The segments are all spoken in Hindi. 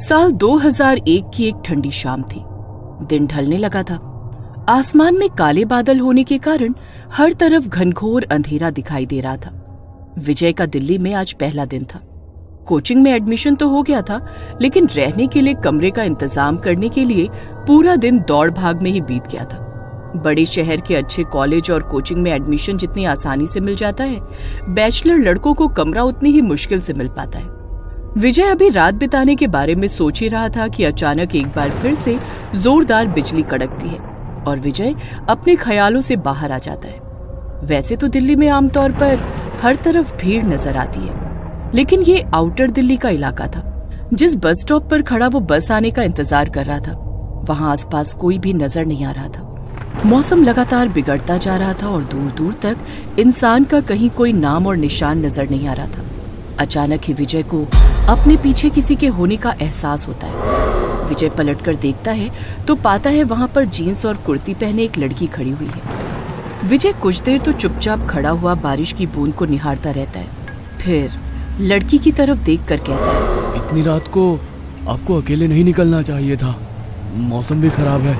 साल 2001 की एक ठंडी शाम थी। दिन ढलने लगा था। आसमान में काले बादल होने के कारण हर तरफ घनघोर अंधेरा दिखाई दे रहा था। विजय का दिल्ली में आज पहला दिन था। कोचिंग में एडमिशन तो हो गया था, लेकिन रहने के लिए कमरे का इंतजाम करने के लिए पूरा दिन दौड़ भाग में ही बीत गया था। बड़े शहर के अच्छे कॉलेज और कोचिंग में एडमिशन जितनी आसानी से मिल जाता है, बैचलर लड़कों को कमरा उतनी ही मुश्किल से मिल पाता है। विजय अभी रात बिताने के बारे में सोच ही रहा था कि अचानक एक बार फिर से जोरदार बिजली कड़कती है और विजय अपने ख्यालों से बाहर आ जाता है। वैसे तो दिल्ली में आमतौर पर हर तरफ भीड़ नजर आती है, लेकिन ये आउटर दिल्ली का इलाका था। जिस बस स्टॉप पर खड़ा वो बस आने का इंतजार कर रहा था, वहां आसपास कोई भी नजर नहीं आ रहा था। मौसम लगातार बिगड़ता जा रहा था और दूर दूर तक इंसान का कहीं कोई नाम और निशान नजर नहीं आ रहा था। अचानक ही विजय को अपने पीछे किसी के होने का एहसास होता है। विजय पलटकर देखता है तो पाता है वहां पर जीन्स और कुर्ती पहने एक लड़की खड़ी हुई है। विजय कुछ देर तो चुपचाप खड़ा हुआ बारिश की बूंद को निहारता रहता है, फिर लड़की की तरफ देखकर कहता है, इतनी रात को आपको अकेले नहीं निकलना चाहिए था। मौसम भी खराब है।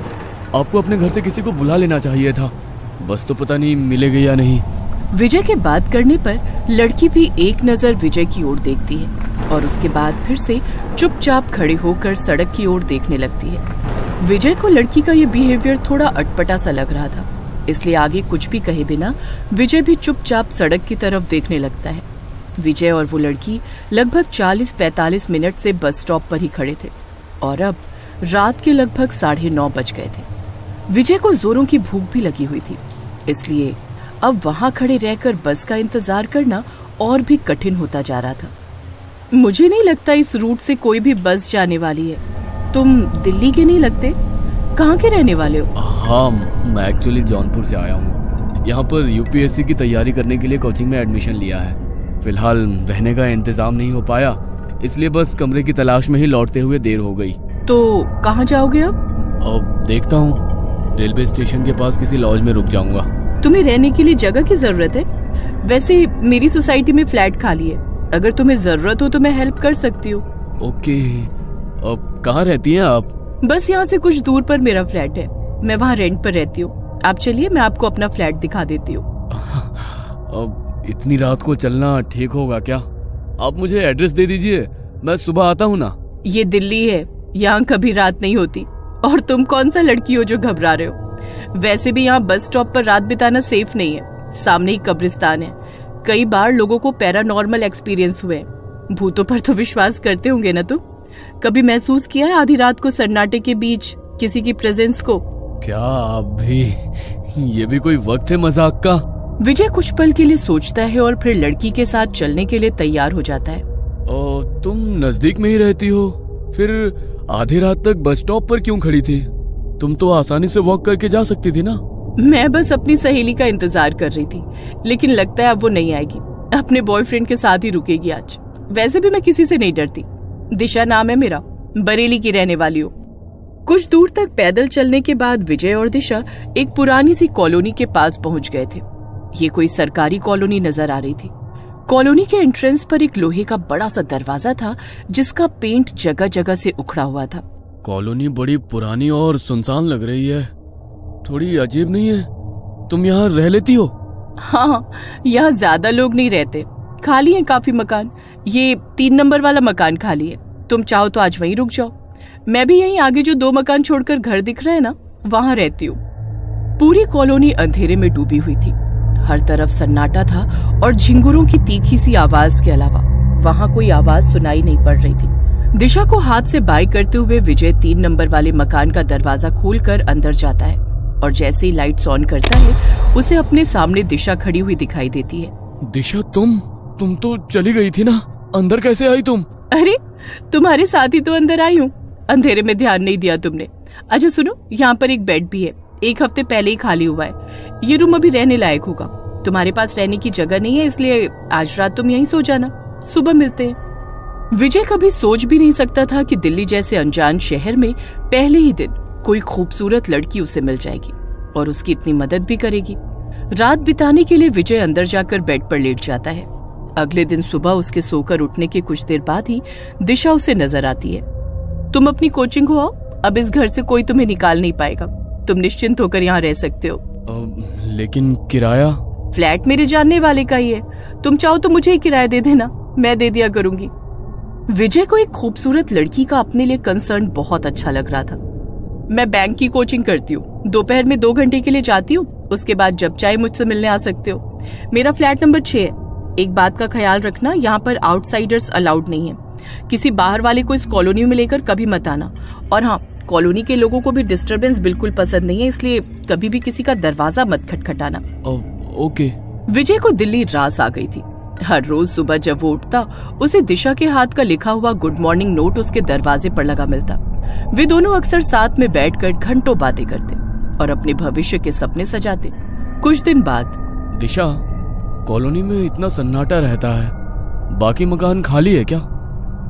आपको अपने घर से किसी को बुला लेना चाहिए था। बस तो पता नहीं मिलेगी या नहीं। विजय के बात करने पर लड़की भी एक नजर विजय की ओर देखती है और उसके बाद फिर से चुपचाप खड़े होकर सड़क की ओर देखने लगती है। विजय को लड़की का ये बिहेवियर थोड़ा अटपटा सा लग रहा था, इसलिए आगे कुछ भी कहे बिना विजय भी चुपचाप सड़क की तरफ देखने लगता है। विजय और वो लड़की लगभग 40-45 मिनट से बस स्टॉप पर ही खड़े थे और अब रात के लगभग 9:30 बज गए थे। विजय को जोरों की भूख भी लगी हुई थी, इसलिए अब वहां खड़े रहकर बस का इंतजार करना और भी कठिन होता जा रहा था। मुझे नहीं लगता इस रूट से कोई भी बस जाने वाली है। तुम दिल्ली के नहीं लगते? कहाँ के रहने वाले हो? हाँ, मैं एक्चुअली जौनपुर से आया हूँ। यहाँ पर यूपीएससी की तैयारी करने के लिए कोचिंग में एडमिशन लिया है। फिलहाल रहने का इंतजाम नहीं हो पाया, इसलिए बस कमरे की तलाश में ही लौटते हुए देर हो गई। तो कहाँ जाओगे अब? अब देखता हूँ, रेलवे स्टेशन के पास किसी लॉज में रुक जाऊंगा। तुम्हें रहने के लिए जगह की जरूरत है? वैसे मेरी सोसाइटी में फ्लैट खाली है, अगर तुम्हें जरूरत हो तो मैं हेल्प कर सकती हूँ। ओके, अब कहाँ रहती हैं आप? बस यहाँ से कुछ दूर पर मेरा फ्लैट है, मैं वहाँ रेंट पर रहती हूँ। आप चलिए, मैं आपको अपना फ्लैट दिखा देती हूँ। अब इतनी रात को चलना ठीक होगा क्या? आप मुझे एड्रेस दे दीजिए, मैं सुबह आता हूँ ना। ये दिल्ली है, यहाँ कभी रात नहीं होती। और तुम कौन सा लड़की हो जो घबरा रहे हो? वैसे भी यहाँ बस स्टॉप पर रात बिताना सेफ नहीं है। सामने ही कब्रिस्तान है। कई बार लोगों को पैरानॉर्मल एक्सपीरियंस हुए। भूतों पर तो विश्वास करते होंगे ना तुम? कभी महसूस किया है आधी रात को सन्नाटे के बीच किसी की प्रेजेंस को? क्या आप भी? ये भी कोई वक्त है मजाक का? विजय कुछ पल के लिए सोचता है और फिर लड़की के साथ चलने के लिए तैयार हो जाता है। तुम नजदीक में ही रहती हो, फिर आधी रात तक बस स्टॉप पर क्यों खड़ी थी? तुम तो आसानी से वॉक करके जा सकती थी ना। मैं बस अपनी सहेली का इंतजार कर रही थी, लेकिन लगता है अब वो नहीं आएगी। अपने बॉयफ्रेंड के साथ ही रुकेगी आज। वैसे भी मैं किसी से नहीं डरती। दिशा नाम है मेरा, बरेली की रहने वाली हूँ। कुछ दूर तक पैदल चलने के बाद विजय और दिशा एक पुरानी सी कॉलोनी के पास पहुंच गए थे। ये कोई सरकारी कॉलोनी नजर आ रही थी। कॉलोनी के एंट्रेंस पर एक लोहे का बड़ा सा दरवाजा था, जिसका पेंट जगह जगह से उखड़ा हुआ था। कॉलोनी बड़ी पुरानी और सुनसान लग रही है, थोड़ी अजीब नहीं है? तुम यहाँ रह लेती हो? हाँ, यहाँ ज्यादा लोग नहीं रहते, खाली हैं काफी मकान। ये 3 नंबर वाला मकान खाली है, तुम चाहो तो आज वहीं रुक जाओ। मैं भी यहीं आगे जो 2 मकान छोड़कर घर दिख रहे हैं ना, वहां रहती हूँ। पूरी कॉलोनी अंधेरे में डूबी हुई थी। हर तरफ सन्नाटा था और झिंगुरों की तीखी सी आवाज के अलावा वहां कोई आवाज सुनाई नहीं पड़ रही थी। दिशा को हाथ से बाय करते हुए विजय 3 नंबर वाले मकान का दरवाजा खोलकर अंदर जाता है और जैसे ही लाइट्स ऑन करता है, उसे अपने सामने दिशा खड़ी हुई दिखाई देती है। दिशा, तुम तो चली गई थी ना, अंदर कैसे आई तुम? अरे, तुम्हारे साथ ही तो अंदर आई हूँ। अंधेरे में ध्यान नहीं दिया तुमने। अच्छा सुनो, यहाँ पर एक बेड भी है, 1 हफ्ते पहले ही खाली हुआ है। ये रूम अभी रहने लायक होगा। तुम्हारे पास रहने की जगह नहीं है, इसलिए आज रात तुम यहीं सो जाना, सुबह मिलते हैं। विजय कभी सोच भी नहीं सकता था कि दिल्ली जैसे अनजान शहर में पहले ही दिन कोई खूबसूरत लड़की उसे मिल जाएगी और उसकी इतनी मदद भी करेगी। रात बिताने के लिए विजय अंदर जाकर बेड पर लेट जाता है। अगले दिन सुबह उसके सोकर उठने के कुछ देर बाद ही दिशा उसे नजर आती है। तुम अपनी कोचिंग हो आओ, अब इस घर से कोई तुम्हें निकाल नहीं पाएगा। तुम निश्चिंत होकर यहाँ रह सकते हो। लेकिन किराया? फ्लैट मेरे जानने वाले का ही है, तुम चाहो तो मुझे ही किराया दे देना, मैं दे दिया करूंगी। विजय को एक खूबसूरत लड़की का अपने लिए कंसर्न बहुत अच्छा लग रहा था। मैं बैंक की कोचिंग करती हूँ, दोपहर में 2 घंटे के लिए जाती हूँ, उसके बाद जब चाहे मुझसे मिलने आ सकते हो। मेरा फ्लैट नंबर 6 है। एक बात का ख्याल रखना, यहाँ पर आउटसाइडर्स अलाउड नहीं है। किसी बाहर वाले को इस कॉलोनी में लेकर कभी मत आना। और हाँ, कॉलोनी के लोगों को भी डिस्टरबेंस बिल्कुल पसंद नहीं है, इसलिए कभी भी किसी का दरवाजा मत खटखटाना। ओके। विजय को दिल्ली रास आ गई थी। हर रोज सुबह जब वो उठता, उसे दिशा के हाथ का लिखा हुआ गुड मॉर्निंग नोट उसके दरवाजे पर लगा मिलता। वे दोनों अक्सर साथ में बैठकर घंटों बातें करते और अपने भविष्य के सपने सजाते। कुछ दिन बाद, दिशा, कॉलोनी में इतना सन्नाटा रहता है, बाकी मकान खाली है क्या?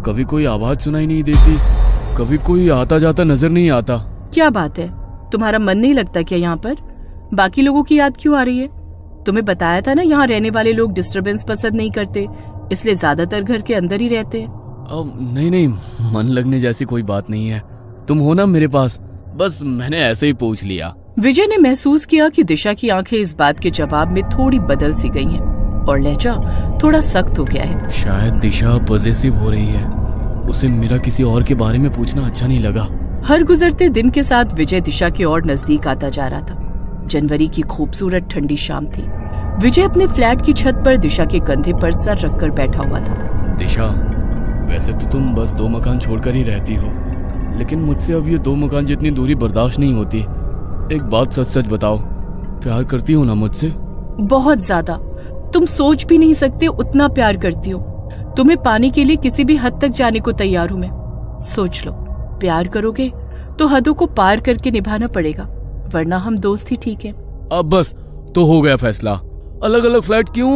कभी कोई आवाज सुनाई नहीं देती, कभी कोई आता जाता नजर नहीं आता। क्या बात है, तुम्हारा मन नहीं लगता क्या यहाँ पर? बाकी लोगों की याद क्यों आ रही है? तुम्हें बताया था ना, यहाँ रहने वाले लोग डिस्टरबेंस पसंद नहीं करते, इसलिए ज्यादातर घर के अंदर ही रहते हैं। नहीं, मन लगने जैसी कोई बात नहीं है, तुम हो ना मेरे पास, बस मैंने ऐसे ही पूछ लिया। विजय ने महसूस किया कि दिशा की आंखें इस बात के जवाब में थोड़ी बदल सी गई हैं और लहजा थोड़ा सख्त हो गया है। शायद दिशा पॉजेसिव हो रही है, उसे मेरा किसी और के बारे में पूछना अच्छा नहीं लगा। हर गुजरते दिन के साथ विजय दिशा की ओर नजदीक आता जा रहा था। जनवरी की खूबसूरत ठंडी शाम थी। विजय अपने फ्लैट की छत पर दिशा के कंधे पर सर रखकर बैठा हुआ था। दिशा, वैसे तो तुम बस 2 मकान छोड़कर ही रहती हो, लेकिन मुझसे अब ये 2 मकान जितनी दूरी बर्दाश्त नहीं होती। एक बात सच सच बताओ, प्यार करती हो ना मुझसे? बहुत ज्यादा, तुम सोच भी नहीं सकते उतना प्यार करती हो। तुम्हें पाने के लिए किसी भी हद तक जाने को तैयार हूं मैं। सोच लो, प्यार करोगे तो हदों को पार करके निभाना पड़ेगा, वरना हम दोस्त ही ठीक है। अब बस तो हो गया फैसला, अलग अलग फ्लैट क्यों,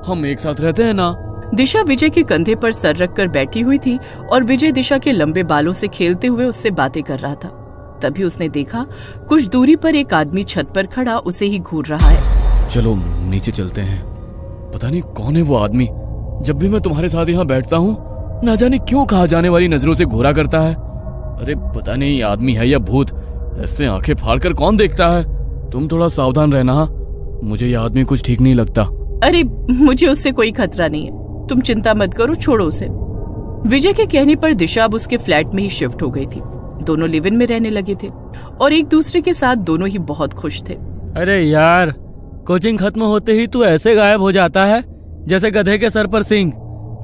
हम एक साथ रहते हैं ना। दिशा विजय के कंधे पर सर रखकर बैठी हुई थी और विजय दिशा के लंबे बालों से खेलते हुए उससे बातें कर रहा था। तभी उसने देखा कुछ दूरी पर एक आदमी छत पर खड़ा उसे ही घूर रहा है। चलो नीचे चलते हैं, पता नहीं कौन है वो आदमी। जब भी मैं तुम्हारे साथ यहाँ बैठता हूँ, ना जाने क्यों कहा जाने वाली नजरों से घूरा करता है। अरे पता नहीं आदमी है या भूत, ऐसे आंखें फाड़कर कौन देखता है। तुम थोड़ा सावधान रहना, मुझे ये आदमी कुछ ठीक नहीं लगता। अरे मुझे उससे कोई खतरा नहीं है, तुम चिंता मत करो, छोड़ो उसे। विजय के कहने पर दिशा अब उसके फ्लैट में ही शिफ्ट हो गई थी। दोनों लिव इन में रहने लगे थे और एक दूसरे के साथ दोनों ही बहुत खुश थे। अरे यार, कोचिंग खत्म होते ही तू ऐसे गायब हो जाता है जैसे गधे के सर पर सींग।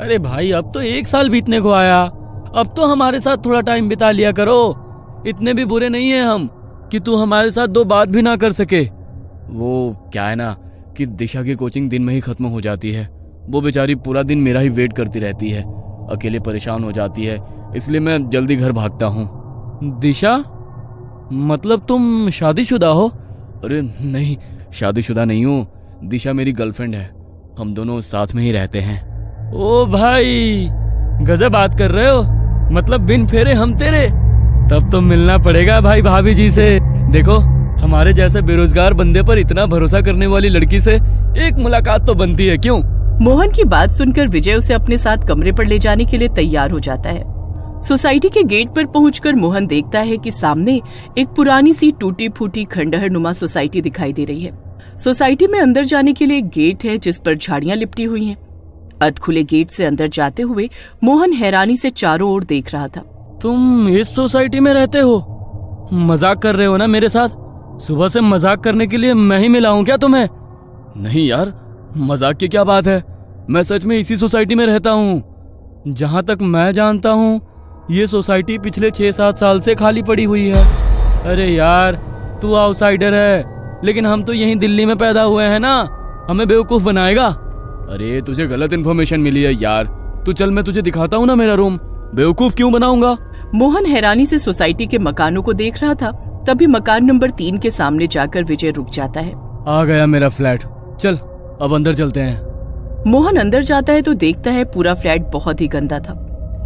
अरे भाई, अब तो 1 साल बीतने को आया, अब तो हमारे साथ थोड़ा टाइम बिता लिया करो। इतने भी बुरे नहीं है हम कि तू हमारे साथ 2 बात भी ना कर सके। वो क्या है ना कि दिशा की कोचिंग दिन में ही खत्म हो जाती है। वो बेचारी पूरा दिन मेरा ही वेट करती रहती है, अकेले परेशान हो जाती है, इसलिए मैं जल्दी घर भागता हूँ। दिशा, मतलब तुम शादीशुदा हो? अरे नहीं, शादीशुदा नहीं हूँ, दिशा मेरी गर्लफ्रेंड है, हम दोनों साथ में ही रहते हैं। ओ भाई, गजब बात कर रहे हो, मतलब बिन फेरे हम तेरे। तब तो मिलना पड़ेगा भाई भाभी जी से। देखो, हमारे जैसे बेरोजगार बंदे पर इतना भरोसा करने वाली लड़की से एक मुलाकात तो बनती है, क्यों? मोहन की बात सुनकर विजय उसे अपने साथ कमरे पर ले जाने के लिए तैयार हो जाता है। सोसाइटी के गेट पर पहुंचकर मोहन देखता है कि सामने एक पुरानी सी टूटी फूटी खंडहर नुमा सोसाइटी दिखाई दे रही है। सोसाइटी में अंदर जाने के लिए एक गेट है जिस पर झाड़ियां लिपटी हुई हैं। अध खुले गेट से अंदर जाते हुए मोहन हैरानी से चारों ओर देख रहा था। तुम इस सोसाइटी में रहते हो? मजाक कर रहे हो ना मेरे साथ? सुबह से मजाक करने के लिए मैं ही मिला हूँ क्या तुम्हें? नहीं यार, मजाक की क्या बात है, मैं सच में इसी सोसाइटी में रहता हूँ। जहाँ तक मैं जानता हूँ, ये सोसाइटी पिछले 6-7 साल से खाली पड़ी हुई है। अरे यार, तू आउटसाइडर है, लेकिन हम तो यहीं दिल्ली में पैदा हुए हैं ना, हमें बेवकूफ बनाएगा? अरे तुझे गलत इन्फॉर्मेशन मिली है यार, तू चल मैं तुझे दिखाता हूँ ना मेरा रूम, बेवकूफ क्यों बनाऊंगा? मोहन हैरानी से सोसाइटी के मकानों को देख रहा था। तभी मकान नंबर 3 के सामने जाकर विजय रुक जाता है। आ गया मेरा फ्लैट, चल अब अंदर चलते हैं। मोहन अंदर जाता है तो देखता है पूरा फ्लैट बहुत ही गंदा था।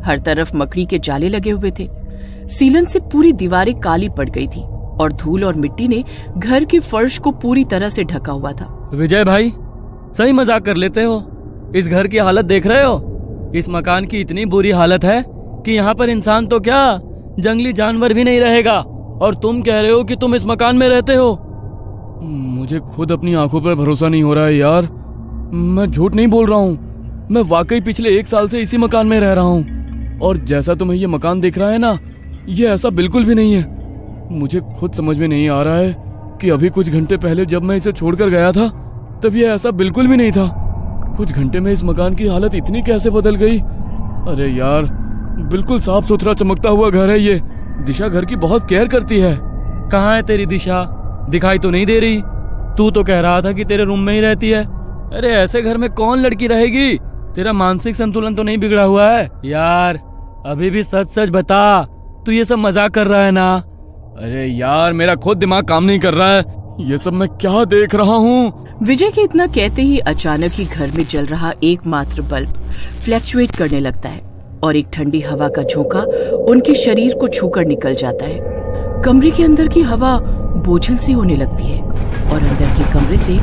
हर तरफ मकड़ी के जाले लगे हुए थे। सीलन से पूरी दीवारें काली पड़ गई थी और धूल और मिट्टी ने घर के फर्श को पूरी तरह से ढका हुआ था। विजय भाई, सही मजाक कर लेते हो? इस घर की हालत देख रहे हो? इस मकान की इतनी बुरी हालत है कि यहाँ पर इंसान तो क्या, जंगली जानवर भी नहीं रहेगा। और तुम कह रहे हो कि तुम इस मकान में रहते हो। मुझे खुद अपनी आंखों पर भरोसा नहीं हो रहा है यार। मैं झूठ नहीं बोल रहा हूँ, मैं वाकई पिछले 1 साल से इसी मकान में रह रहा हूँ। और जैसा तुम्हें ये मकान दिख रहा है ना, ये ऐसा बिल्कुल भी नहीं है। मुझे खुद समझ में नहीं आ रहा है कि अभी कुछ घंटे पहले जब मैं इसे छोड़कर गया था तब ये ऐसा बिल्कुल भी नहीं था। कुछ घंटे में इस मकान की हालत इतनी कैसे बदल गई। अरे यार, बिल्कुल साफ सुथरा चमकता हुआ घर है ये। दिशा घर की बहुत केयर करती है। कहाँ है तेरी दिशा? दिखाई तो नहीं दे रही। तू तो कह रहा था कि तेरे रूम में ही रहती है। अरे ऐसे घर में कौन लड़की रहेगी? तेरा मानसिक संतुलन तो नहीं बिगड़ा हुआ है? यार अभी भी सच सच बता, तू ये सब मजाक कर रहा है ना? अरे यार, मेरा खुद दिमाग काम नहीं कर रहा है। ये सब मैं क्या देख रहा हूँ? विजय के इतना कहते ही अचानक ही घर में जल रहा एकमात्र बल्ब फ्लैक्चुएट करने लगता है और एक ठंडी हवा का झोंका उनके शरीर को छूकर निकल जाता है। कमरे के अंदर की हवा बोझिल सी होने लगती है और अंदर के कमरे से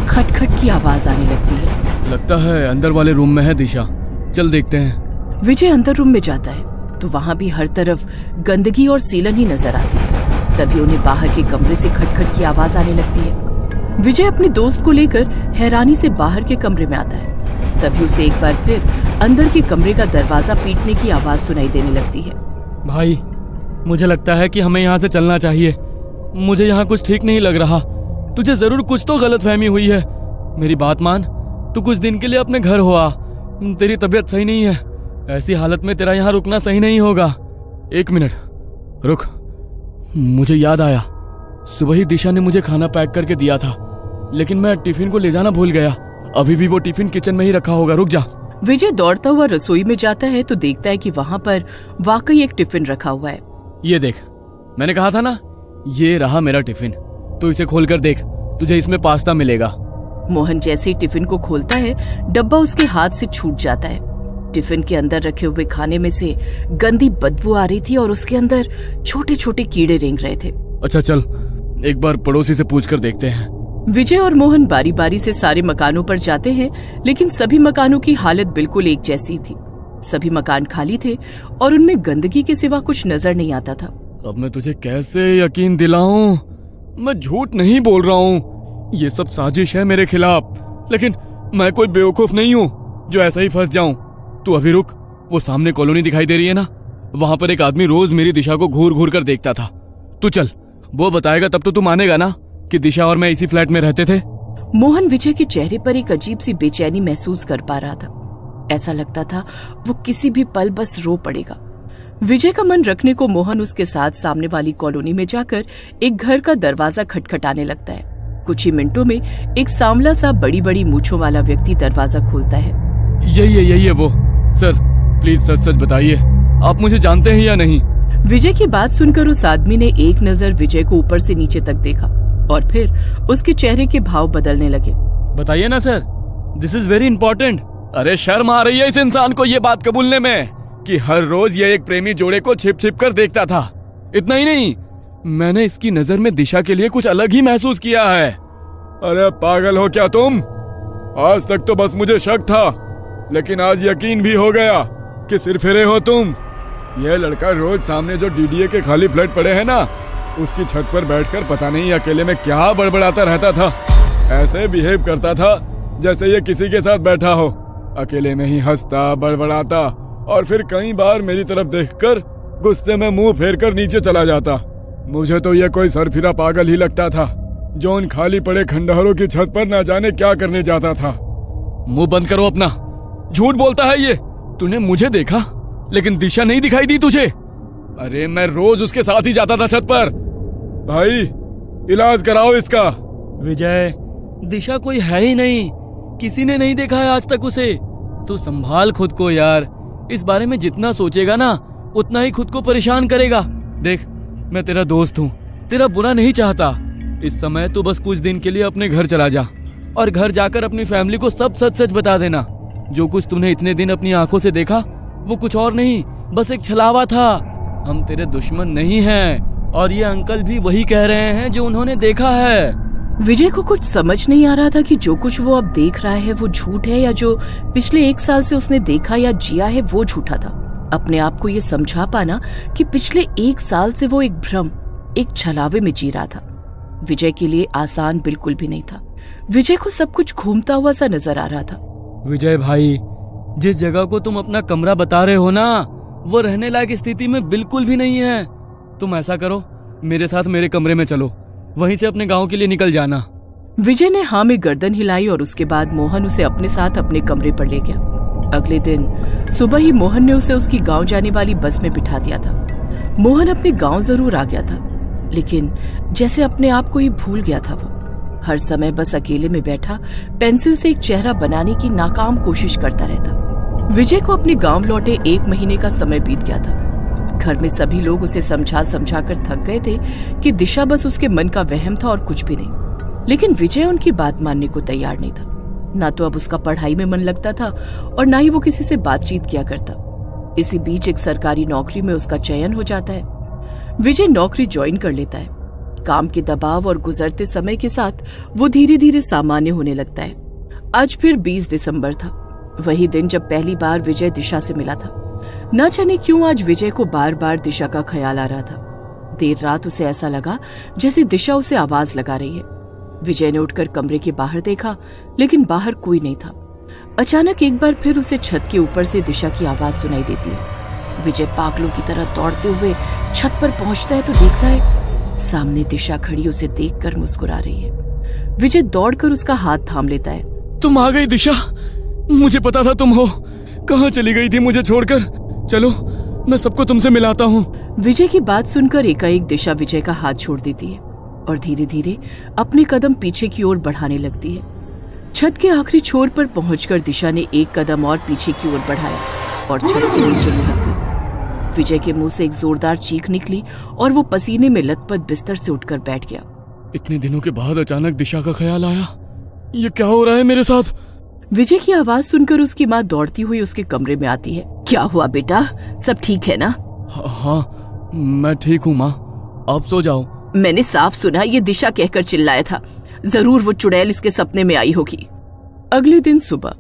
खटखट की आवाज आने लगती है। लगता है अंदर वाले रूम में है दिशा, चल देखते हैं। विजय अंदर रूम में जाता है तो वहाँ भी हर तरफ गंदगी और सीलन ही नजर आती है। तभी उन्हें बाहर के कमरे से खटखट की आवाज आने लगती है। विजय अपने दोस्त को लेकर हैरानी से बाहर के कमरे में आता है। तभी उसे एक बार फिर अंदर के कमरे का दरवाजा पीटने की आवाज सुनाई देने लगती है। भाई, मुझे लगता है कि हमें यहाँ से चलना चाहिए। मुझे यहाँ कुछ ठीक नहीं लग रहा। तुझे जरूर कुछ तो गलतफहमी हुई है। मेरी बात मान, तू कुछ दिन के लिए अपने घर हो आ। तेरी तबीयत सही नहीं है। ऐसी हालत में तेरा यहाँ रुकना सही नहीं होगा। 1 मिनट रुक, मुझे याद आया। सुबह ही दिशा ने मुझे खाना पैक करके दिया था, लेकिन मैं टिफिन को ले जाना भूल गया। अभी भी वो टिफिन किचन में ही रखा होगा। रुक जा। विजय दौड़ता हुआ रसोई में जाता है तो देखता है कि वहाँ पर वाकई एक टिफिन रखा हुआ है। ये देख, मैंने कहा था ना, ये रहा मेरा टिफिन। तो इसे खोलकर देख, तुझे इसमें पास्ता मिलेगा। मोहन जैसे ही टिफिन को खोलता है, डब्बा उसके हाथ से छूट जाता है। टिफिन के अंदर रखे हुए खाने में से गंदी बदबू आ रही थी और उसके अंदर छोटे छोटे कीड़े रेंग रहे थे। अच्छा चल, एक बार पड़ोसी से पूछकर देखते हैं। विजय और मोहन बारी बारी से सारे मकानों पर जाते हैं, लेकिन सभी मकानों की हालत बिल्कुल एक जैसी थी। सभी मकान खाली थे और उनमें गंदगी के सिवा कुछ नजर नहीं आता था। अब मैं तुझे कैसे यकीन दिलाऊं? मैं झूठ नहीं बोल रहा हूँ। ये सब साजिश है मेरे खिलाफ, लेकिन मैं कोई बेवकूफ नहीं हूँ जो ऐसा ही फंस जाऊं। तू अभी रुक, वो सामने कॉलोनी दिखाई दे रही है ना, वहां पर एक आदमी रोज मेरी दिशा को घूर घूर कर देखता था। तू चल, वो बताएगा तब तो तू मानेगा ना कि दिशा और मैं इसी फ्लैट में रहते थे। मोहन विजय के चेहरे पर एक अजीब सी बेचैनी महसूस कर पा रहा था। ऐसा लगता था वो किसी भी पल बस रो पड़ेगा। विजय का मन रखने को मोहन उसके साथ सामने वाली कॉलोनी में जाकर एक घर का दरवाजा खटखटाने लगता है। कुछ ही मिनटों में एक सांवला सा बड़ी बड़ी मूंछों वाला व्यक्ति दरवाजा खोलता है। यही है वो। सर प्लीज सच सच बताइए, आप मुझे जानते हैं या नहीं? विजय की बात सुनकर उस आदमी ने एक नजर विजय को ऊपर से नीचे तक देखा और फिर उसके चेहरे के भाव बदलने लगे। बताइए ना sir, this is very important. अरे शर्म आ रही है इस इंसान को ये बात कबूलने में कि हर रोज ये एक प्रेमी जोड़े को छिप छिप कर देखता था। इतना ही नहीं, मैंने इसकी नजर में दिशा के लिए कुछ अलग ही महसूस किया है। अरे पागल हो क्या तुम? आज तक तो बस मुझे शक था, लेकिन आज यकीन भी हो गया कि सिरफिरे हो तुम। यह लड़का रोज सामने जो डीडीए के खाली फ्लैट पड़े हैं ना, उसकी छत पर बैठकर पता नहीं अकेले में क्या बड़बड़ाता रहता था। ऐसे बिहेव करता था जैसे ये किसी के साथ बैठा हो। अकेले में ही हंसता, बड़बड़ाता और फिर कई बार मेरी तरफ देखकर गुस्से में मुंह फेरकर नीचे चला जाता। मुझे तो ये कोई सरफिरा पागल ही लगता था जो उन खाली पड़े खंडहरों की छत पर ना जाने क्या करने जाता था। मुंह बंद करो अपना, झूठ बोलता है ये। तूने मुझे देखा लेकिन दिशा नहीं दिखाई दी तुझे? अरे मैं रोज उसके साथ ही जाता था छत पर। भाई इलाज कराओ इसका। विजय, दिशा कोई है ही नहीं, किसी ने नहीं देखा है आज तक उसे। तू संभाल खुद को यार, इस बारे में जितना सोचेगा ना उतना ही खुद को परेशान करेगा। देख, मैं तेरा दोस्त हूँ, तेरा बुरा नहीं चाहता। इस समय तू बस कुछ दिन के लिए अपने घर चला जा और घर जाकर अपनी फैमिली को सब सच सच बता देना। जो कुछ तूने इतने दिन अपनी आंखों से देखा वो कुछ और नहीं, बस एक छलावा था। हम तेरे दुश्मन नहीं हैं और ये अंकल भी वही कह रहे हैं जो उन्होंने देखा है। विजय को कुछ समझ नहीं आ रहा था कि जो कुछ वो अब देख रहा है वो झूठ है या जो पिछले 1 साल से उसने देखा या जिया है वो झूठा था। अपने आप को ये समझा पाना कि पिछले 1 साल से वो एक भ्रम, एक छलावे में जी रहा था, विजय के लिए आसान बिल्कुल भी नहीं था। विजय को सब कुछ घूमता हुआ सा नजर आ रहा था। विजय भाई, जिस जगह को तुम अपना कमरा बता रहे हो ना, वो रहने लायक स्थिति में बिल्कुल भी नहीं है। तुम ऐसा करो, मेरे साथ मेरे कमरे में चलो, वहीं से अपने गांव के लिए निकल जाना। विजय ने हाँ में गर्दन हिलाई और उसके बाद मोहन उसे अपने साथ अपने कमरे पर ले गया। अगले दिन सुबह ही मोहन ने उसे उसकी गांव जाने वाली बस में बिठा दिया था। मोहन अपने गांव जरूर आ गया था, लेकिन जैसे अपने आप को ही भूल गया था। वो हर समय बस अकेले में बैठा पेंसिल से एक चेहरा बनाने की नाकाम कोशिश करता रहता। विजय को अपने गांव लौटे 1 महीने का समय बीत गया था। घर में सभी लोग उसे समझा समझा कर थक गए थे कि दिशा बस उसके मन का वहम था और कुछ भी नहीं। लेकिन विजय उनकी बात मानने को तैयार नहीं था। ना तो अब उसका पढ़ाई में मन लगता था और ना ही वो किसी से बातचीत किया करता। इसी बीच एक सरकारी नौकरी में उसका चयन हो जाता है। विजय नौकरी ज्वाइन कर लेता है। काम के दबाव और गुजरते समय के साथ वो धीरे धीरे सामान्य होने लगता है। आज फिर 20 दिसंबर था, वही दिन जब पहली बार विजय दिशा से मिला था। न जाने क्यों आज विजय को बार बार दिशा का ख्याल आ रहा था। देर रात उसे ऐसा लगा जैसे दिशा उसे आवाज लगा रही है। विजय ने उठकर कमरे के बाहर देखा, लेकिन बाहर कोई नहीं था। अचानक एक बार फिर उसे छत के ऊपर से दिशा की आवाज सुनाई देती है। विजय पागलों की तरह दौड़ते हुए छत पर पहुंचता है तो देखता है सामने दिशा खड़ी उसे देखकर मुस्कुरा रही है। विजय दौड़कर उसका हाथ थाम लेता है। तुम आ गई दिशा, मुझे पता था तुम हो। कहाँ चली गई थी मुझे छोड़कर? चलो मैं सबको तुमसे मिलाता हूँ। विजय की बात सुनकर एकाएक दिशा विजय का हाथ छोड़ देती है और धीरे धीरे अपने कदम पीछे की ओर बढ़ाने लगती है। छत के आखिरी छोर पर पहुंचकर दिशा ने एक कदम और पीछे की ओर बढ़ाया और छत से नीचे लुढ़क गई। विजय के मुंह से एक जोरदार चीख निकली और वो पसीने में लथपथ बिस्तर से उठकर बैठ गया। इतने दिनों के बाद अचानक दिशा का ख्याल आया। ये क्या हो रहा है मेरे साथ? विजय की आवाज सुनकर उसकी माँ दौड़ती हुई उसके कमरे में आती है। क्या हुआ बेटा, सब ठीक है ना? हाँ मैं ठीक हूँ माँ, आप सो जाओ। मैंने साफ सुना ये दिशा कहकर चिल्लाया था। जरूर वो चुड़ैल इसके सपने में आई होगी। अगले दिन सुबह,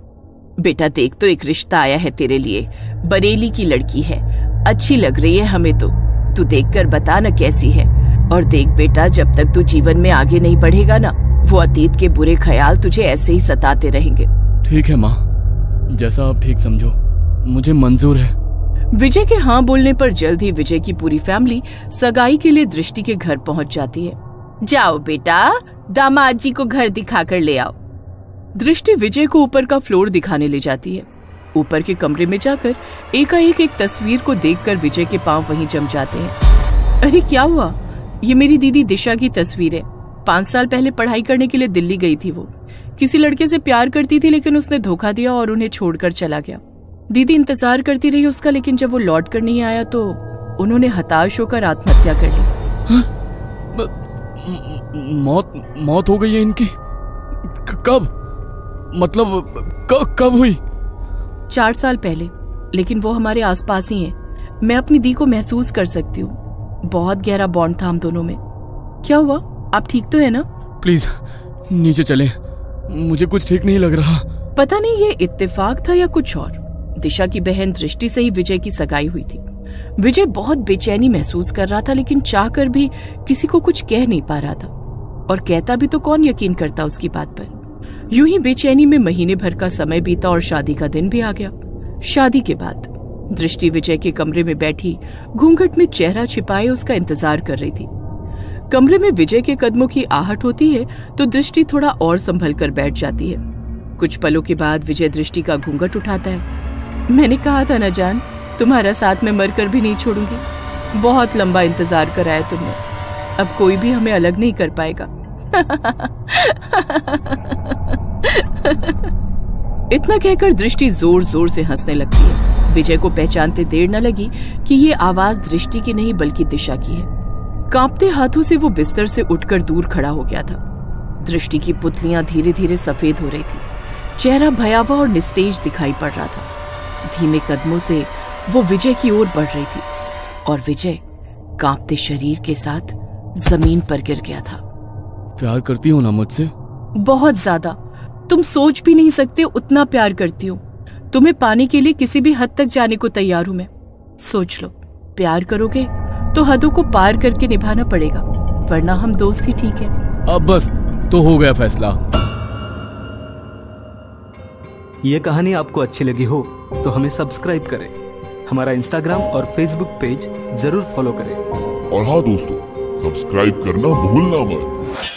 बेटा देख तो एक रिश्ता आया है तेरे लिए। बरेली की लड़की है, अच्छी लग रही है हमें तो। तू देखकर बता न कैसी है। और देख बेटा, जब तक तू जीवन में आगे नहीं बढ़ेगा ना, वो अतीत के बुरे ख्याल तुझे ऐसे ही सताते रहेंगे। ठीक है माँ, जैसा आप ठीक समझो, मुझे मंजूर है। विजय के हाँ बोलने पर जल्द ही विजय की पूरी फैमिली सगाई के लिए दृष्टि के घर पहुंच जाती है। जाओ बेटा, दामाद जी को घर दिखा कर ले आओ। दृष्टि विजय को ऊपर का फ्लोर दिखाने ले जाती है। ऊपर के कमरे में जाकर एकाएक एक तस्वीर को देखकर विजय के पांव वहीं जम जाते हैं। अरे क्या हुआ? ये मेरी दीदी दिशा की तस्वीर है। 5 साल पहले पढ़ाई करने के लिए दिल्ली गई थी। वो किसी लड़के से प्यार करती थी, लेकिन उसने धोखा दिया और उन्हें छोड़कर चला गया। दीदी इंतजार करती रही उसका, लेकिन जब वो लौट कर नहीं आया तो उन्होंने हताश होकर आत्महत्या कर ली। मौत हो गई है इनकी? कब? मतलब कब हुई? 4 साल पहले, लेकिन वो हमारे आसपास ही हैं। मैं अपनी दी को महसूस कर सकती हूँ। बहुत गहरा बॉन्ड था हम दोनों में। क्या हुआ, आप ठीक तो है ना? प्लीज नीचे चलें, मुझे कुछ ठीक नहीं लग रहा। पता नहीं ये इत्तेफाक था या कुछ और। दिशा की बहन दृष्टि से ही विजय की सगाई हुई थी। विजय बहुत बेचैनी महसूस कर रहा था, लेकिन चाहकर भी किसी को कुछ कह नहीं पा रहा था। और कहता भी तो कौन यकीन करता उसकी बात पर। यूं ही बेचैनी में महीने भर का समय बीता और शादी का दिन भी आ गया। शादी के बाद दृष्टि विजय के कमरे में बैठी घूंघट में चेहरा छिपाए उसका इंतजार कर रही थी। कमरे में विजय के कदमों की आहट होती है तो दृष्टि थोड़ा और संभल कर बैठ जाती है। कुछ पलों के बाद विजय दृष्टि का घूंघट उठाता है। मैंने कहा था ना जान, तुम्हारा साथ में मरकर भी नहीं छोड़ूंगी। बहुत लंबा इंतजार कराया तुमने, अब कोई भी हमें अलग नहीं कर पाएगा। इतना कहकर दृष्टि जोर जोर से हंसने लगती है। विजय को पहचानते देर न लगी कि ये आवाज दृष्टि की नहीं बल्कि दिशा की है। कांपते हाथों से वो बिस्तर से उठकर दूर खड़ा हो गया था। दृष्टि की पुतलियां धीरे धीरे सफेद हो रही थी। चेहरा भयावह और निस्तेज दिखाई पड़ रहा था। धीमे कदमों से वो विजय की ओर बढ़ रही थी और विजय कांपते शरीर के साथ जमीन पर गिर गया था। प्यार करती हो ना मुझसे? बहुत ज्यादा। तुम सोच भी नहीं सकते उतना प्यार करती हूँ। तुम्हें पाने के लिए किसी भी हद तक जाने को तैयार हूँ मैं। सोच लो, प्यार करोगे तो हदों को पार करके निभाना पड़ेगा, वरना हम दोस्त ही ठीक है। अब बस, तो हो गया फैसला। ये कहानी आपको अच्छी लगी हो तो हमें सब्सक्राइब करें, हमारा इंस्टाग्राम और फेसबुक पेज जरूर फॉलो करें। और हाँ दोस्तों, सब्सक्राइब करना भूलना मत।